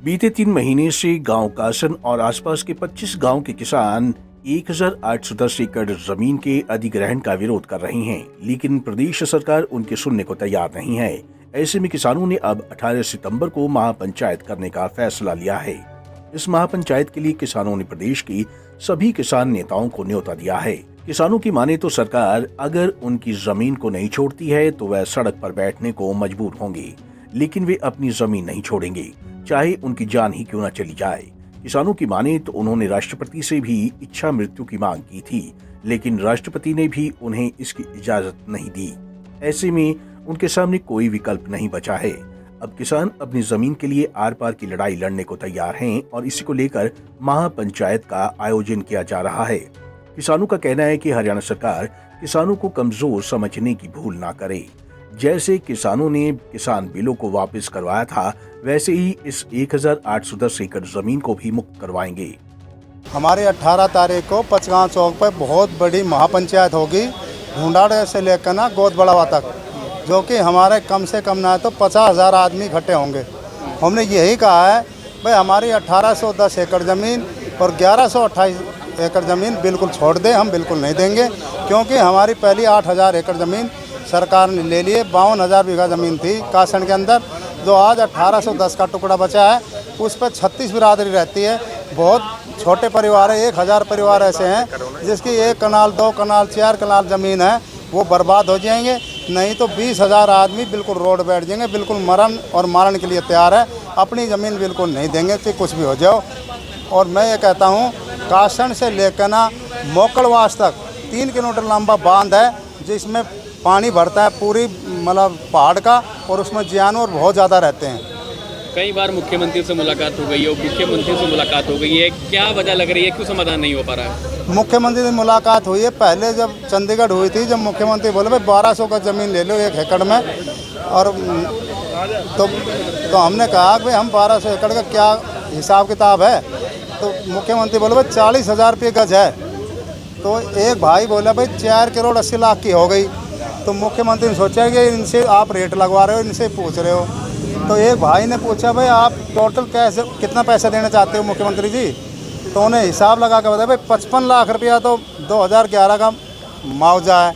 बीते 3 महीने से गांव कासन और आसपास के 25 गांव के किसान 1810 एकड़ जमीन के अधिग्रहण का विरोध कर रहे हैं, लेकिन प्रदेश सरकार उनकी सुनने को तैयार नहीं है। ऐसे में किसानों ने अब 18 सितंबर को महापंचायत करने का फैसला लिया है। इस महापंचायत के लिए किसानों ने प्रदेश की सभी किसान नेताओं को न्योता दिया है। किसानों की माने तो सरकार अगर उनकी जमीन को नहीं छोड़ती है तो वह सड़क पर बैठने को मजबूर होंगे, लेकिन वे अपनी जमीन नहीं छोड़ेंगे, चाहे उनकी जान ही क्यों न चली जाए। किसानों की माने तो उन्होंने राष्ट्रपति से भी इच्छा मृत्यु की मांग की थी, लेकिन राष्ट्रपति ने भी उन्हें इसकी इजाजत नहीं दी। ऐसे में उनके सामने कोई विकल्प नहीं बचा है। अब किसान अपनी जमीन के लिए आर पार की लड़ाई लड़ने को तैयार हैं और इसी को लेकर महापंचायत का आयोजन किया जा रहा है। किसानों का कहना है कि हरियाणा सरकार किसानों को कमजोर समझने की भूल ना करे। जैसे किसानों ने किसान बिलों को वापस करवाया था, वैसे ही इस 1810 एकड़ जमीन को भी मुक्त करवाएंगे। हमारे 18 तारीख को पचगांव चौक पर बहुत बड़ी महापंचायत होगी, ढूंढाड़े से लेकर ना गोदबड़ावा तक, जो कि हमारे कम से कम ना तो 50,000 आदमी इकट्ठे होंगे। हमने यही कहा है भाई हमारी 1810 एकड़ ज़मीन और 1128 एकड़ ज़मीन बिल्कुल छोड़ दें, हम बिल्कुल नहीं देंगे, क्योंकि हमारी पहली 8,000 एकड़ ज़मीन सरकार ने ले लिए। 52,000 बीघा ज़मीन थी कासन के अंदर, जो आज 1810 का टुकड़ा बचा है, उस पर 36 बिरादरी रहती है। बहुत छोटे परिवार है, 1,000 परिवार ऐसे हैं जिसकी 1 कनाल 2 कनाल 4 कनाल ज़मीन है, वो बर्बाद हो जाएंगे। नहीं तो 20,000 आदमी बिल्कुल रोड बैठ जाएंगे, बिल्कुल मरण और मारण के लिए तैयार है। अपनी ज़मीन बिल्कुल नहीं देंगे कि कुछ भी हो जाओ। और मैं ये कहता हूँ, कासन से लेकर ना मोकड़वास तक 3 किलोमीटर लंबा बांध है, जिसमें पानी भरता है पूरी मतलब पहाड़ का, और उसमें जानवर बहुत ज़्यादा रहते हैं। कई बार मुख्यमंत्री से मुलाकात हो गई है, मुख्यमंत्री से मुलाकात हो गई है, क्या वजह लग रही है, क्यों समाधान नहीं हो पा रहा है? मुख्यमंत्री से मुलाकात हुई है, पहले जब चंडीगढ़ हुई थी, जब मुख्यमंत्री बोले भाई 1200 का ज़मीन ले लो 1 एकड़ में, और तो हमने कहा कि भाई हम 1200 एकड़ का क्या हिसाब किताब है, तो मुख्यमंत्री बोले भाई 40,000 रुपये गज है। तो एक भाई बोला भाई 4 करोड़ 80 लाख की हो गई। तो मुख्यमंत्री ने सोचा कि इनसे आप रेट लगवा रहे हो, इनसे पूछ रहे हो। तो एक भाई ने पूछा भाई आप टोटल कैसे कितना पैसा देना चाहते हो मुख्यमंत्री जी? तो उन्हें हिसाब लगा कर बताया भाई 55 लाख रुपया तो 2011 का मुआवजा है,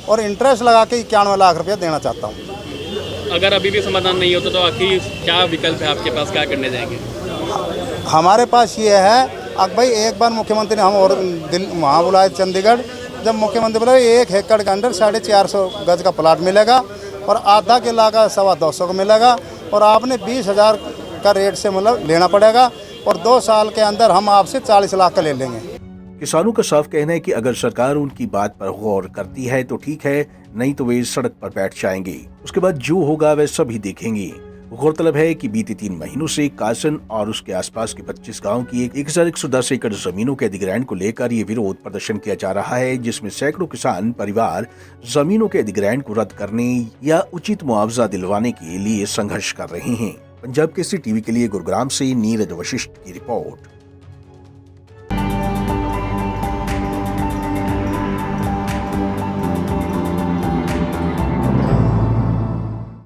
और इंटरेस्ट लगा के 91 लाख रुपया देना चाहता हूँ। अगर अभी भी समाधान नहीं होता तो आखिर क्या विकल्प है आपके पास, क्या करने जाएंगे? हमारे पास ये है, अब भाई एक बार मुख्यमंत्री ने हम और वहाँ बुलाए चंडीगढ़, जब मुख्यमंत्री बोला 1 एकड़ के अंदर 450 गज का प्लाट मिलेगा और आधा किला का 225 का मिलेगा, और आपने 20,000 का रेट से मतलब लेना पड़ेगा, और 2 साल के अंदर हम आपसे 40 लाख का ले लेंगे। किसानों का साफ कहना है कि अगर सरकार उनकी बात पर गौर करती है तो ठीक है, नहीं तो वे सड़क पर बैठ जाएंगे। उसके बाद जो होगा वह सभी देखेंगे। गौरतलब है कि बीते 3 महीनों से कासन और उसके आसपास के 25 गांव की 1110 एकड़ जमीनों के अधिग्रहण को लेकर ये विरोध प्रदर्शन किया जा रहा है, जिसमें सैकड़ों किसान परिवार जमीनों के अधिग्रहण को रद्द करने या उचित मुआवजा दिलवाने के लिए संघर्ष कर रहे हैं। पंजाब केसरी टीवी के लिए गुरुग्राम से नीरज वशिष्ठ की रिपोर्ट।